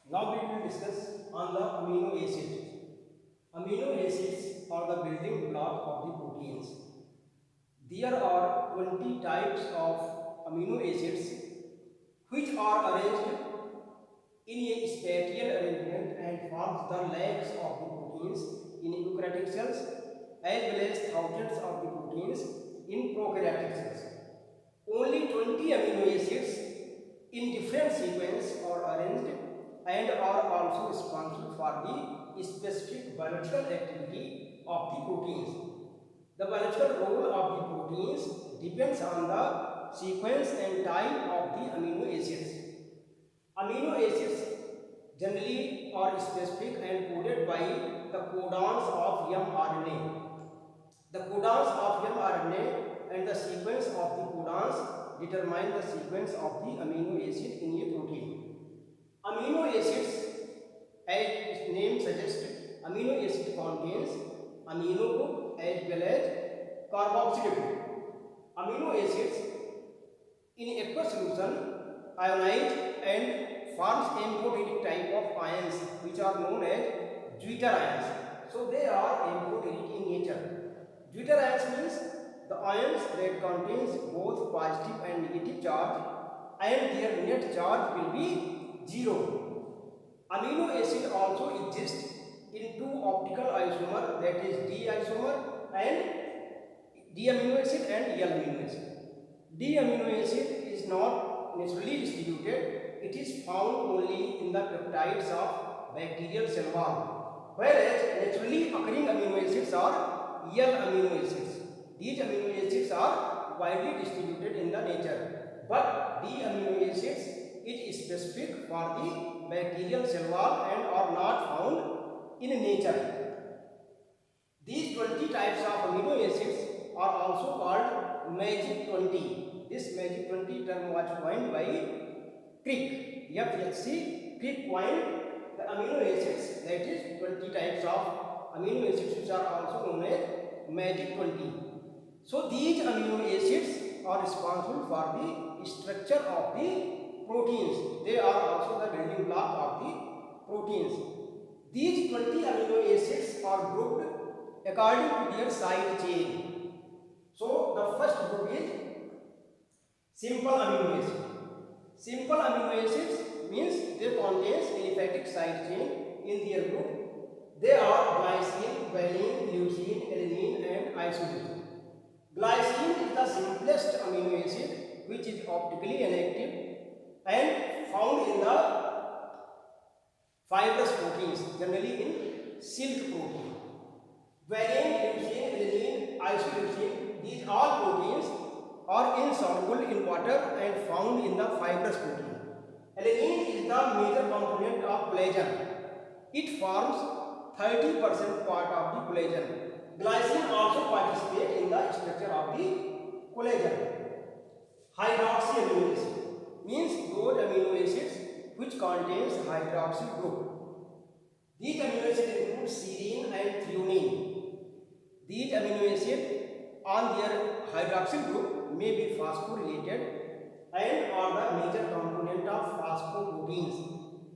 Now we will discuss on the amino acids. Amino acids are the building block of the proteins. There are 20 types of amino acids which are arranged in a spatial arrangement and forms the legs of the proteins in eukaryotic cells as well as thousands of the proteins in prokaryotic cells. Only 20 amino acids in different sequence are arranged and are also responsible for the specific biological activity of the proteins. The biological role of the proteins depends on the sequence and type of the amino acids. Amino acids generally are specific and coded by the codons of mRNA. The codons of mRNA and the sequence of the codons determine the sequence of the amino acid in a protein. Amino acids, as its name suggests, amino acid contains amino group as well as carboxyl group. Amino acids in aqueous solution ionize and forms amphoteric type of ions which are known as Zwitter ions. So they are amphoteric in nature. Zwitter ions means the ions that contains both positive and negative charge and their net charge will be 0. Amino acid also exists in two optical isomer, that is D isomer and D amino acid and L amino acid. D amino acid is not naturally distributed, it is found only in the peptides of bacterial cell wall, whereas naturally occurring amino acids are L amino acids. These amino acids are widely distributed in the nature, but D amino acids is specific for the bacterial cell wall and are not found in nature. These 20 types of amino acids are also called magic 20. This magic 20 term was coined by Crick. FHC Crick coined the amino acids, that is 20 types of amino acids which are also known as magic 20. So these amino acids are responsible for the structure of the proteins. They are also the building block of the proteins. These 20 amino acids are grouped according to their side chain. So the first group is simple amino acid. Simple amino acids means they contain aliphatic side chain in their group. They are glycine, valine, leucine, alanine and isoleucine. Glycine is the simplest amino acid which is optically inactive and found in the fibrous proteins, generally in silk protein. Valine, leucine, alanine, isoleucine, these all proteins are insoluble in water and found in the fibrous protein. Alanine is the major component of collagen. It forms 30% part of the collagen. Glycine also participates in the structure of the collagen. Hydroxy amino acid means those amino acids which contains hydroxyl group. These amino acids include serine and threonine. These amino acids on their hydroxyl group may be phosphorylated and are the major component of phosphoproteins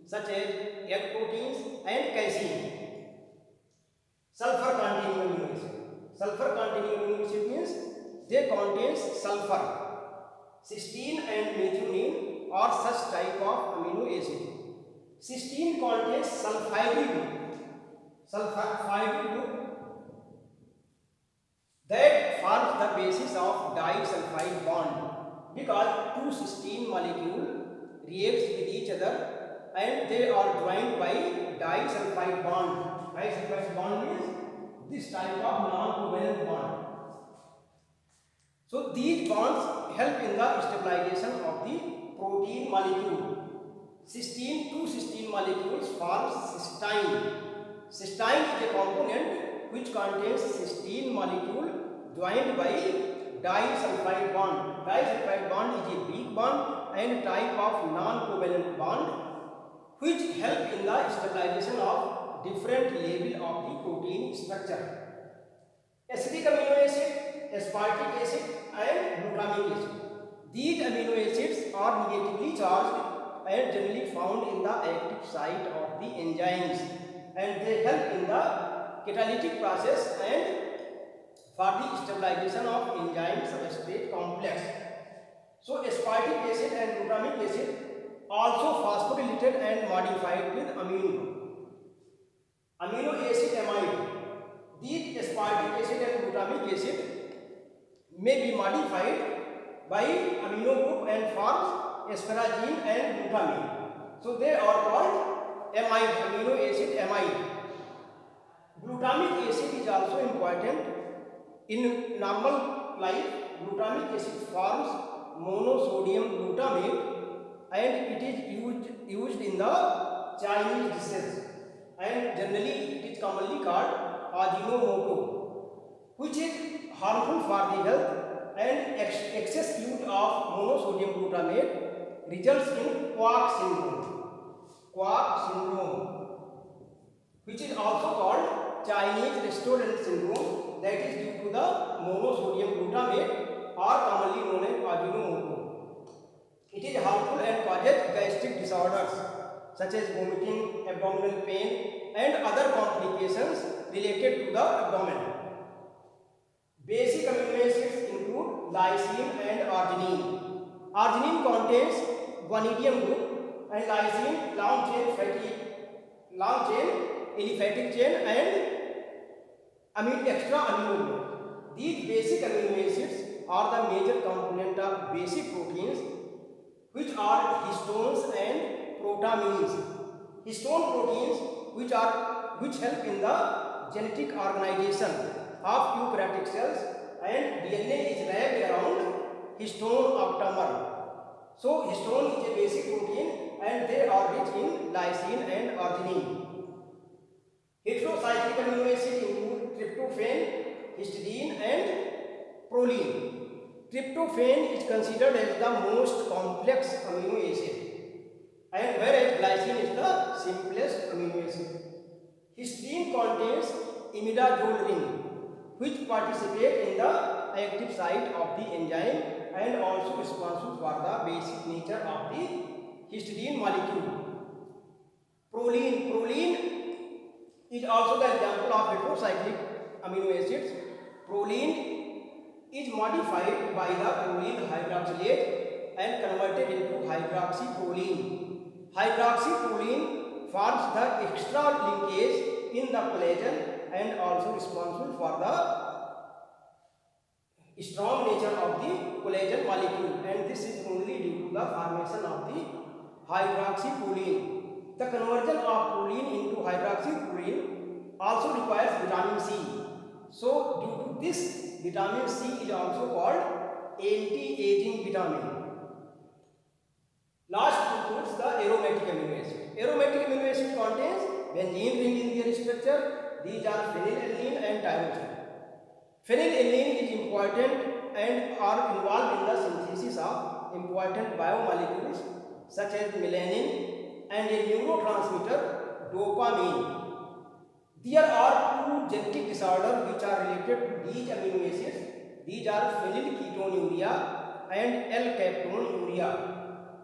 such as egg proteins and casein. Sulfur containing amino acid. Sulfur containing amino acid means they contain sulfur. Cysteine and methionine are such type of amino acid. Cysteine contains sulfidyl group. Sulfidyl group that forms the basis of disulfide bond because two cysteine molecules reacts with each other and they are joined by disulfide bond. Disulfide bond means this type of non-covalent bond. So these bonds help in the stabilization of the protein molecule. Two cysteine molecules form cysteine. Cysteine is a component which contains cysteine molecule joined by disulfide bond. Disulfide bond is a weak bond and type of non-covalent bond which help in the stabilization of different level of the protein structure. Acidic amino acid, aspartic acid and glutamic acid. These amino acids are negatively charged and generally found in the active site of the enzymes, and they help in the catalytic process and for the stabilization of enzyme substrate complex. So aspartic acid and glutamic acid also phosphorylated and modified with amino acid amide. These aspartic acid and glutamic acid may be modified by amino group and forms asparagine and glutamine. So they are called amide, amino acid amide. Glutamic acid is also important in normal life. Glutamic acid forms monosodium glutamate and it is used in the Chinese dishes, and generally it is commonly called Ajinomoto, which is harmful for the health, and excess use of monosodium glutamate results in Quark syndrome, which is also called Chinese restaurant syndrome, that is due to the monosodium glutamate or commonly known as Ajinomoto. It is harmful and causes gastric disorders such as vomiting, abdominal pain and other complications related to the abdomen. Basic amino acids include lysine and arginine. Arginine contains guanidinium group and lysine long chain aliphatic chain and extra amino group. These basic amino acids are the major component of basic proteins, which are histones and protamines. Histone proteins which help in the genetic organization of eukaryotic cells, and DNA is wrapped around histone octamer. So histone is a basic protein and they are rich in lysine and arginine. Heterocyclic amino acids include tryptophan, histidine and proline. Tryptophan is considered as the most complex amino acid, and whereas glycine is the simplest amino acid. Histidine contains imidazole ring, which participate in the active site of the enzyme and also responsible for the basic nature of the histidine molecule. Proline is also the example of heterocyclic amino acids. Proline is modified by the proline hydroxylase and converted into hydroxyproline. Hydroxyproline forms the extra linkage in the collagen and also responsible for the strong nature of the collagen molecule, and this is only due to the formation of the hydroxyproline. The conversion of proline into hydroxyproline also requires vitamin C. So due to this, vitamin C is also called anti-aging vitamin. Last includes the aromatic amino acid. Aromatic amino acid contains benzene ring in their structure. These are phenylalanine and tyrosine. Phenylalanine is important and are involved in the synthesis of important biomolecules such as melanin and a neurotransmitter dopamine. There are two genetic disorders which are related to these amino acids. These are phenylketonuria and L-captonuria.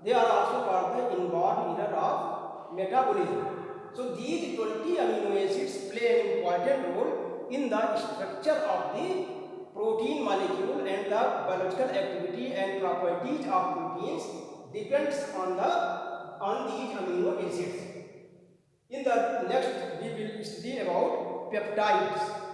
They are also called the inborn error of metabolism. So these 20 amino acids play an important role in the structure of the protein molecule, and the biological activity and properties of proteins depends on these amino acids. In the next we will study about peptides.